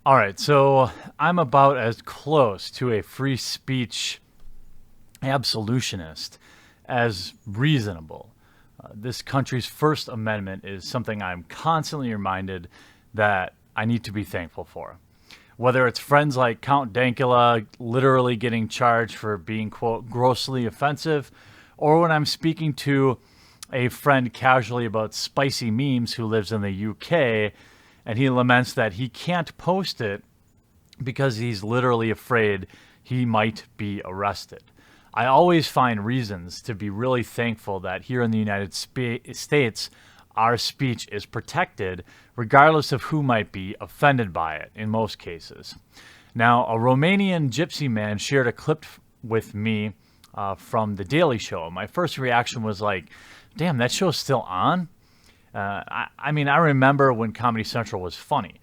All right, so I'm about as close to a free speech absolutionist as reasonable. This country's First Amendment is something I'm constantly reminded that I need to be thankful for. Whether it's friends like Count Dankula literally getting charged for being, quote, grossly offensive, or when I'm speaking to a friend casually about spicy memes who lives in the UK and he laments that he can't post it because he's literally afraid he might be arrested. I always find reasons to be really thankful that here in the United States, our speech is protected, regardless of who might be offended by it in most cases. Now, a Romanian gypsy man shared a clip with me from The Daily Show. My first reaction was like, damn, that show's still on? I remember when Comedy Central was funny.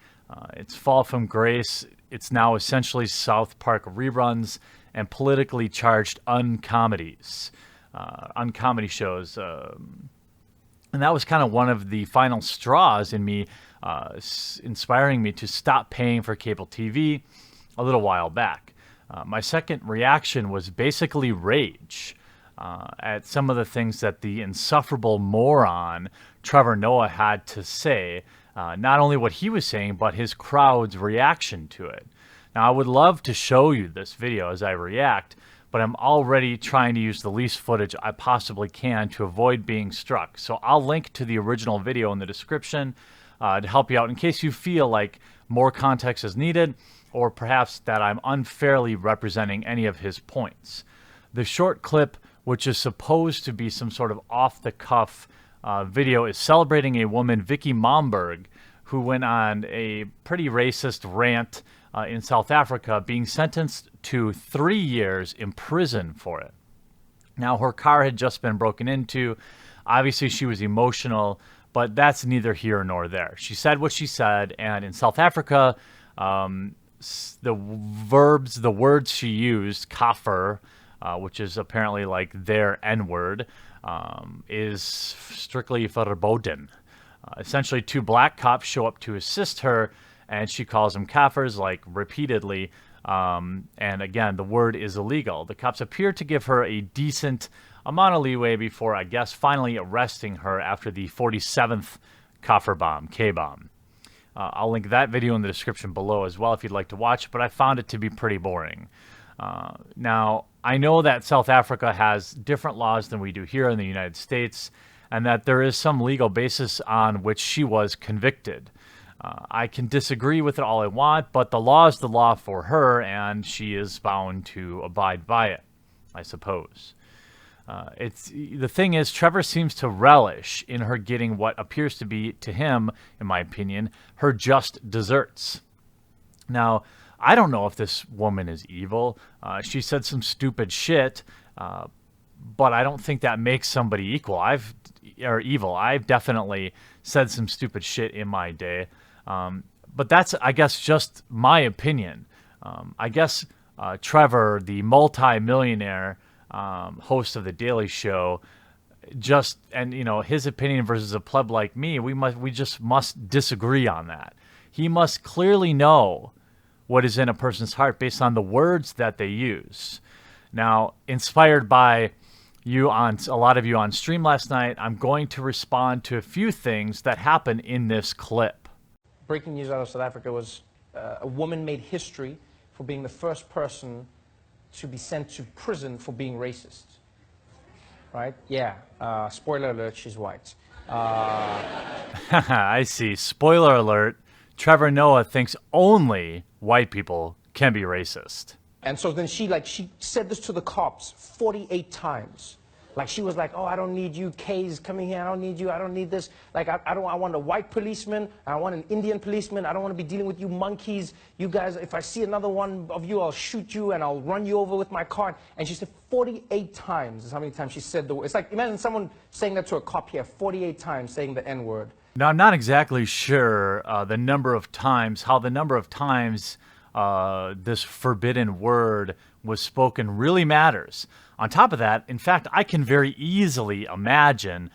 It's Fall from Grace. It's now essentially South Park reruns and politically charged uncomedies, uncomedy shows. And that was kind of one of the final straws in me, inspiring me to stop paying for cable TV a little while back. My second reaction was basically rage at some of the things that the insufferable moron Trevor Noah had to say, not only what he was saying, but his crowd's reaction to it. Now, I would love to show you this video as I react, but I'm already trying to use the least footage I possibly can to avoid being struck. So I'll link to the original video in the description to help you out in case you feel like more context is needed or perhaps that I'm unfairly representing any of his points. The short clip, which is supposed to be some sort of off-the-cuff video, is celebrating a woman, Vicky Momberg, who went on a pretty racist rant in South Africa, being sentenced to 3 years in prison for it. Now, her car had just been broken into. Obviously, she was emotional, but that's neither here nor there. She said what she said, and in South Africa, the words she used, kafir, which is apparently like their N-word, is strictly verboden. Essentially, two black cops show up to assist her, and she calls them kafirs, like, repeatedly. And again, the word is illegal. The cops appear to give her a decent amount of leeway before, I guess, finally arresting her after the 47th kafir bomb, K-bomb. I'll link that video in the description below as well if you'd like to watch, but I found it to be pretty boring. Now, I know that South Africa has different laws than we do here in the United States, and that there is some legal basis on which she was convicted. I can disagree with it all I want, but the law is the law for her, and she is bound to abide by it, I suppose. The thing is, Trevor seems to relish in her getting what appears to be, to him, in my opinion, her just desserts. Now, I don't know if this woman is evil. She said some stupid shit, but I don't think that makes somebody evil. I've definitely said some stupid shit in my day. But that's, I guess, just my opinion. I guess Trevor, the multi-millionaire host of The Daily Show, his opinion versus a pleb like me, we just must disagree on that. He must clearly know what is in a person's heart based on the words that they use. Now, inspired by a lot of you on stream last night, I'm going to respond to a few things that happen in this clip. Breaking news out of South Africa was a woman made history for being the first person to be sent to prison for being racist. Right? Yeah. Spoiler alert, she's white. I see. Spoiler alert. Trevor Noah thinks only white people can be racist. And so then she said this to the cops 48 times. Like, she was like, oh, I don't need you K's coming here. I don't need you. I don't need this. Like, I want a white policeman. I want an Indian policeman. I don't want to be dealing with you monkeys. You guys, if I see another one of you, I'll shoot you and I'll run you over with my car. And she said 48 times is how many times she said the word. It's like, imagine someone saying that to a cop here 48 times, saying the N-word. Now, I'm not exactly sure how the number of times this forbidden word was spoken really matters. On top of that, in fact, I can very easily imagine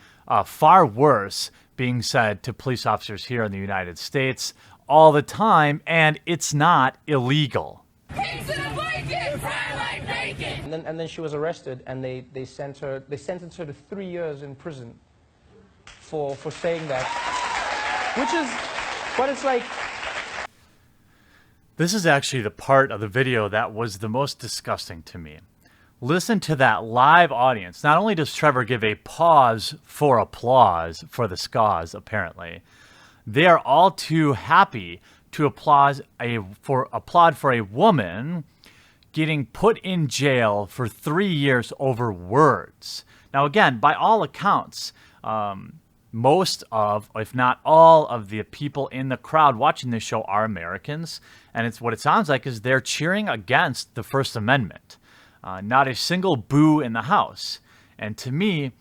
far worse being said to police officers here in the United States, all the time, and it's not illegal. Pigs in a blanket, fry like bacon. And then she was arrested, and they sentenced her to 3 years in prison for saying that, but it's like. This is actually the part of the video that was the most disgusting to me. Listen to that live audience. Not only does Trevor give a pause for applause for the SCAs, apparently, they are all too happy to applaud for a woman getting put in jail for 3 years over words. Now, again, by all accounts, most of, if not all of the people in the crowd watching this show are Americans. And it's what it sounds like is they're cheering against the First Amendment. Not a single boo in the House. And to me,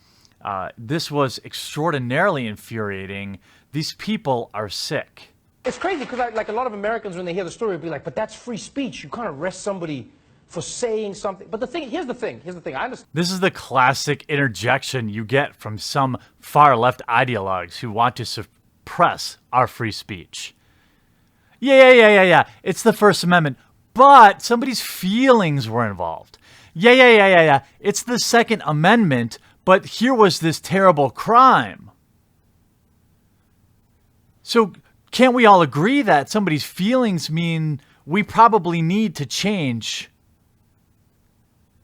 this was extraordinarily infuriating. These people are sick. It's crazy because like a lot of Americans, when they hear the story, will be like, but that's free speech. You can't arrest somebody for saying something. But here's the thing. I understand. This is the classic interjection you get from some far-left ideologues who want to suppress our free speech. Yeah. It's the First Amendment, but somebody's feelings were involved. Yeah. It's the Second Amendment, but here was this terrible crime. So can't we all agree that somebody's feelings mean we probably need to change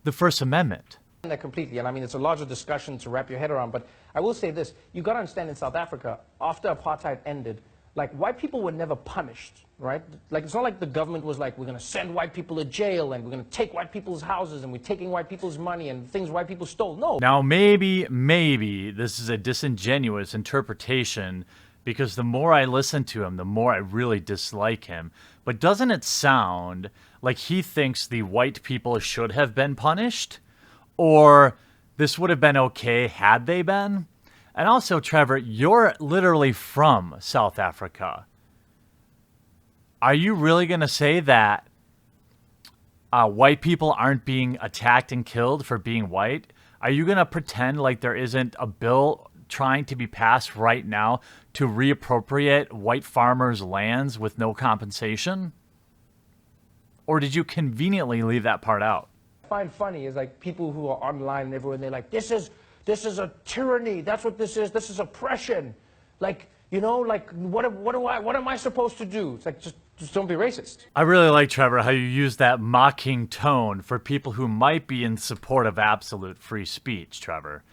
the First Amendment? That completely, and I mean, it's a larger discussion to wrap your head around, but I will say this. You got to understand, in South Africa, after apartheid ended, like, white people were never punished, right? Like, it's not like the government was like, we're going to send white people to jail and we're going to take white people's houses and we're taking white people's money and things white people stole. No. Now, maybe this is a disingenuous interpretation, because the more I listen to him, the more I really dislike him. But doesn't it sound like he thinks the white people should have been punished? Or this would have been okay had they been? And also, Trevor, you're literally from South Africa. Are you really going to say that white people aren't being attacked and killed for being white? Are you going to pretend like there isn't a bill trying to be passed right now to reappropriate white farmers' lands with no compensation? Or did you conveniently leave that part out? What I find funny is like people who are online and everywhere, and they're like, this is a tyranny. That's what this is. This is oppression. Like, you know, like what am I supposed to do? It's like, just don't be racist. I really like, Trevor, how you use that mocking tone for people who might be in support of absolute free speech, Trevor.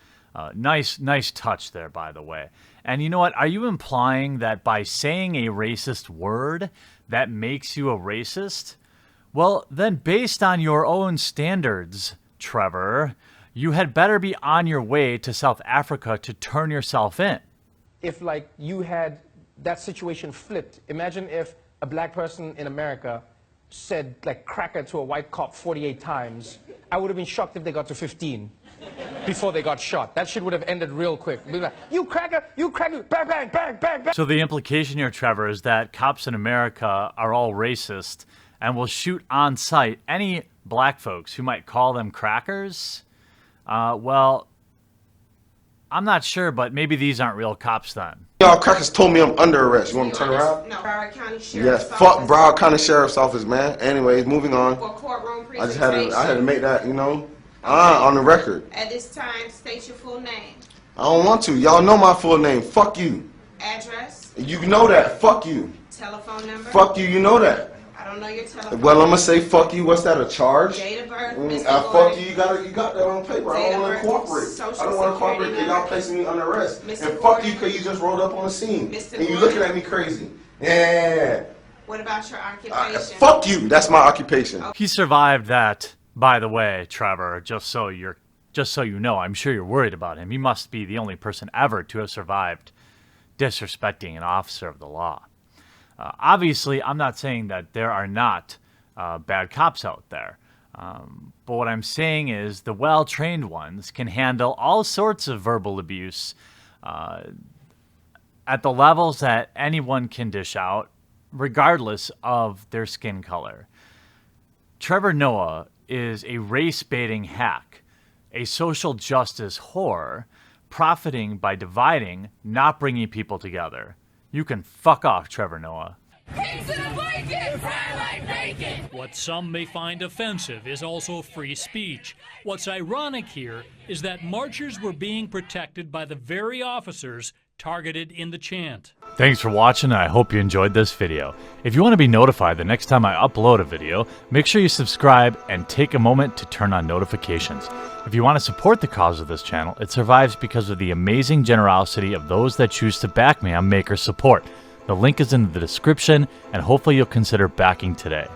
Nice touch there, by the way. And you know what? Are you implying that by saying a racist word, that makes you a racist? Well, then based on your own standards, Trevor, you had better be on your way to South Africa to turn yourself in. If, like, you had that situation flipped, imagine if a black person in America said, like, cracker to a white cop 48 times. I would have been shocked if they got to 15 before they got shot. That shit would have ended real quick. Be like, you cracker, bang, bang, bang, bang, bang. So the implication here, Trevor, is that cops in America are all racist and will shoot on sight any black folks who might call them crackers? Well, I'm not sure, but maybe these aren't real cops then. Y'all crackers told me I'm under arrest. You want me to turn around? No, Broward County Sheriff's Yes, Office. fuck Broward County Sheriff's Office, man. Anyways, moving on. For courtroom I presentation. had to make that, you know, on the record. At this time, state your full name, I don't want to. Y'all know my full name. Fuck you. address, You know that. Fuck you. telephone number. Fuck you. You know that. I don't know your telephone. Well, I'm gonna say fuck you. What's that? A charge? Date of birth, Fuck Mr. Gordon. you. You got that on paper. I Date don't of want birth, to cooperate. Social I don't want to Security cooperate. Y'all number. placing me under arrest. Mr. And fuck Gordon. you, because you just rolled up on the scene. Mr. And you Gordon. looking at me crazy. Yeah. What about your occupation? Fuck you. That's my occupation. He survived that, by the way, Trevor, just so you know. I'm sure you're worried about him. He must be the only person ever to have survived disrespecting an officer of the law. Obviously, I'm not saying that there are not bad cops out there. But what I'm saying is the well-trained ones can handle all sorts of verbal abuse at the levels that anyone can dish out, regardless of their skin color. Trevor Noah is a race-baiting hack, a social justice whore, profiting by dividing, not bringing people together. You can fuck off, Trevor Noah. Pigs in a blanket, fry like bacon. What some may find offensive is also free speech. What's ironic here is that marchers were being protected by the very officers targeted in the chant. Thanks for watching, and I hope you enjoyed this video. If you want to be notified the next time I upload a video, make sure you subscribe and take a moment to turn on notifications. If you want to support the cause of this channel, it survives because of the amazing generosity of those that choose to back me on Maker Support. The link is in the description, and hopefully you'll consider backing today.